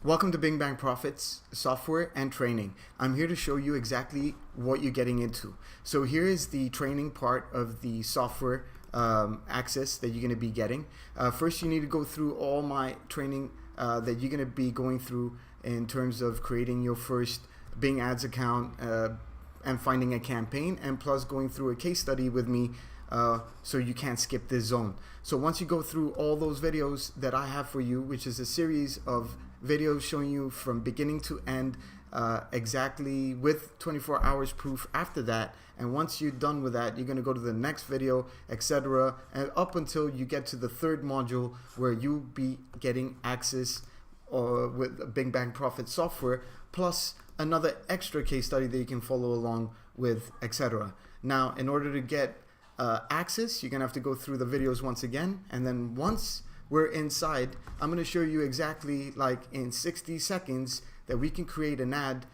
Welcome to Bing Bang Profits software and training. I'm here to show you exactly what you're getting into. So here is the training part of the software access that you're going to be getting. First, you need to go through all my training that you're going to be going through in terms of creating your first Bing Ads account and finding a campaign, and plus going through a case study with me so you can't skip this zone. So once you go through all those videos that I have for you, which is a series of videos showing you from beginning to end exactly with 24 hours proof after that, and once you're done with that, you're going to go to the next video, etc., and up until you get to the third module where you'll be getting access with Bing Bang Profit software plus another extra case study that you can follow along with, etc. Now, in order to get access, you're gonna have to go through the videos once again, and then once we're inside, I'm gonna show you exactly, like in 60 seconds, that we can create an ad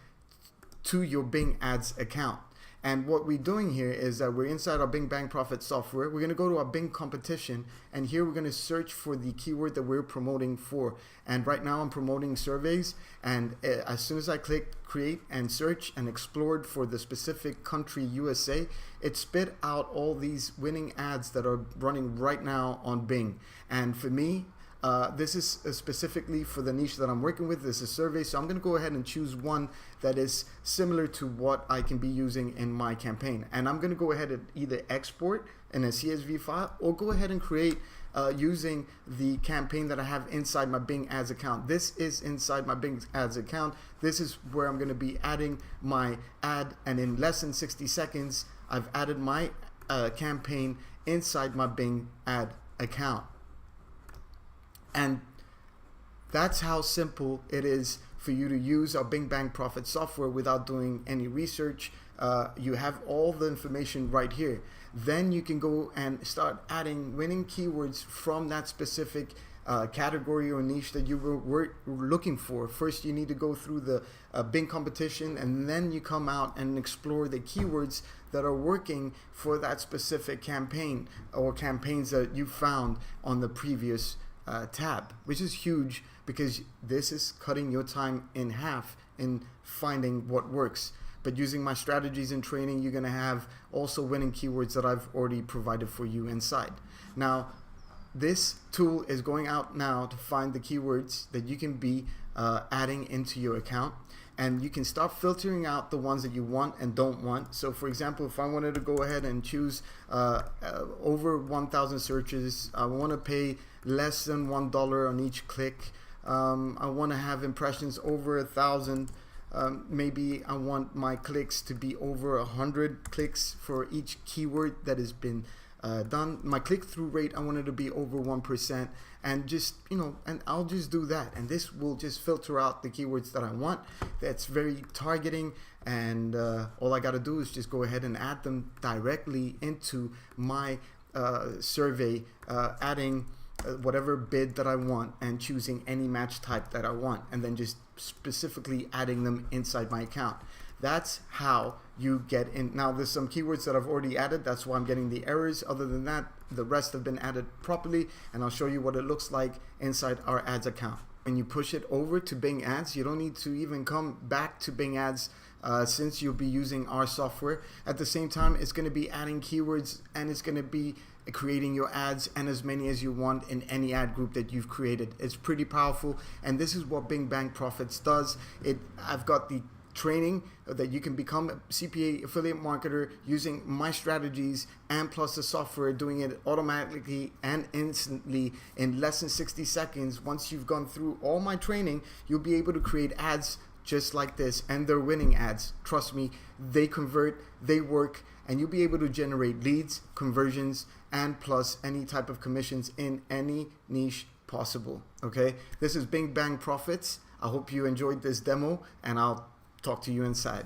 to your Bing Ads account. And what we're doing here is that we're inside our Bing Bang Profit software. We're gonna go to our Bing competition, and here we're gonna search for the keyword that we're promoting for. And right now I'm promoting surveys, and as soon as I click create and search and explored for the specific country USA, it spit out all these winning ads that are running right now on Bing. And for me, this is specifically for the niche that I'm working with. This is survey, so I'm going to go ahead and choose one that is similar to what I can be using in my campaign. And I'm going to go ahead and either export in a CSV file or go ahead and create using the campaign that I have inside my Bing Ads account. This is inside my Bing Ads account. This is where I'm going to be adding my ad, and in less than 60 seconds, I've added my campaign inside my Bing Ad account. And that's how simple it is for you to use our Bing Bang Profit software without doing any research. You have all the information right here. Then you can go and start adding winning keywords from that specific category or niche that you were looking for. First, you need to go through the Bing competition, and then you come out and explore the keywords that are working for that specific campaign or campaigns that you found on the previous tab, which is huge because this is cutting your time in half in finding what works. But using my strategies and training, you're going to have also winning keywords that I've already provided for you inside. Now, this tool is going out now to find the keywords that you can be adding into your account, and you can start filtering out the ones that you want and don't want. So for example, if I wanted to go ahead and choose over 1,000 searches, I want to pay less than $1 on each click, I want to have impressions over 1,000, maybe I want my clicks to be over 100 clicks for each keyword that has been done. My click-through rate, I want it to be over 1%, and just, and I'll just do that, and this will just filter out the keywords that I want. That's very targeting, and all I got to do is just go ahead and add them directly into my survey, adding whatever bid that I want and choosing any match type that I want, and then just specifically adding them inside my account. That's how you get in. Now, there's some keywords that I've already added. That's why I'm getting the errors. Other than that, the rest have been added properly, and I'll show you what it looks like inside our ads account. When you push it over to Bing Ads, you don't need to even come back to Bing Ads since you'll be using our software. At the same time, it's going to be adding keywords, and it's going to be creating your ads, and as many as you want in any ad group that you've created. It's pretty powerful, and this is what Bing Bang Profits does. I've got the training that you can become a CPA affiliate marketer using my strategies, and plus the software doing it automatically and instantly in less than 60 seconds. Once you've gone through all my training, you'll be able to create ads just like this, and they're winning ads. Trust me, they convert, they work, and you'll be able to generate leads, conversions, and plus any type of commissions in any niche possible. Okay, this is Bing Bang Profits. I hope you enjoyed this demo, and I'll talk to you inside.